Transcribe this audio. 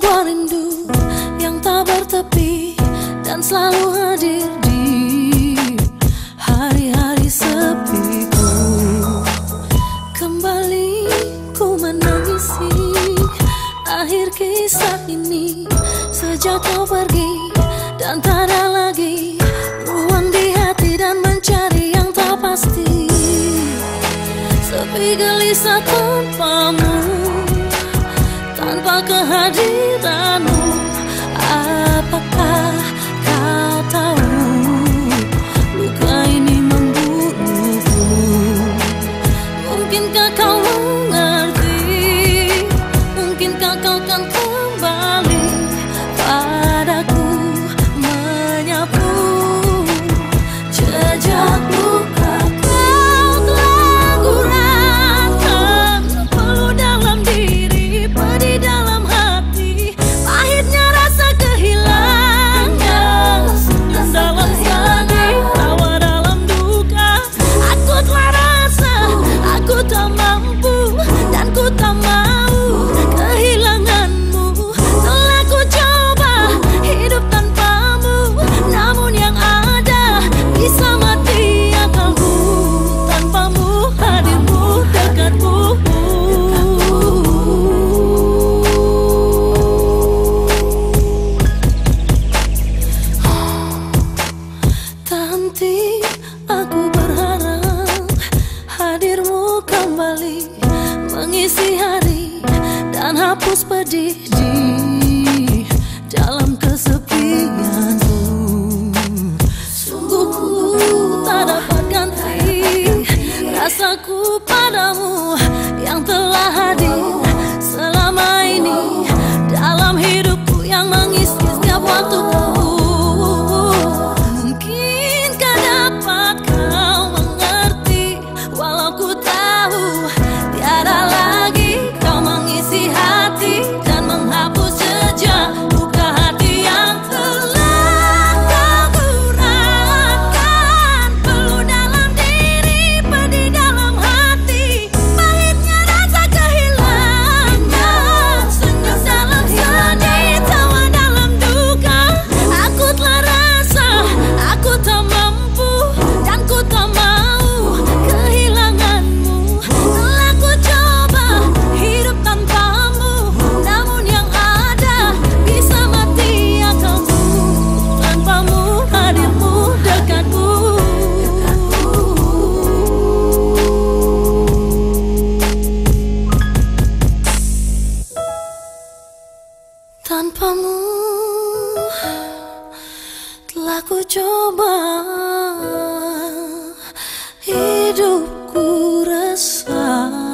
sebuah rindu yang tak bertepi dan selalu hadir di hari-hari sepiku. Kembali ku menangisi akhir kisah ini sejak kau pergi dan tak ada lagi ruang di hati dan mencari yang tak pasti. Sepi gelisah tanpamu, tanpa kehadiranmu. Apakah kau tahu luka ini membunuhku? Mungkinkah kau mengerti? Mungkinkah kau kan kembali padaku, menyapu jejak luka kau telah guratan. Peluh dalam diri, pedih dalam hati, pahitnya rasa kehilangan. Dan dalam sedih, tawa dalam duka, aku telah rasa aku tak mampu dan ku tak mau kehilanganmu. Telah ku coba hidup tanpamu, namun yang ada bisa mati akalku tanpamu, hadirmu, dekatmu. Tak henti aku berharap hadirmu kembali mengisi hari dan hapus pedih di dalam kesepianku. Sungguh ku tak dapat ganti rasaku padamu yang telah hadir selama ini dalam hidupku, yang mengisi setiap waktuku. Mungkinkah dapat kau mengerti, walau ku tahu tiada lagi kau mengisi hati dan menghapus jejak luka hati yang telah kau guratan. Peluh dalam diri, pedih dalam hati, pahitnya rasa kehilangan. Senyum dalam sedih, tawa dalam duka, aku telah rasa aku tak mampu dan ku tak mau kehilanganmu. Telah ku coba hidup tanpamu, namun yang ada bisa mati akalmu tanpamu, hadirmu, dekatmu. Tanpamu telah ku coba hidupku resah.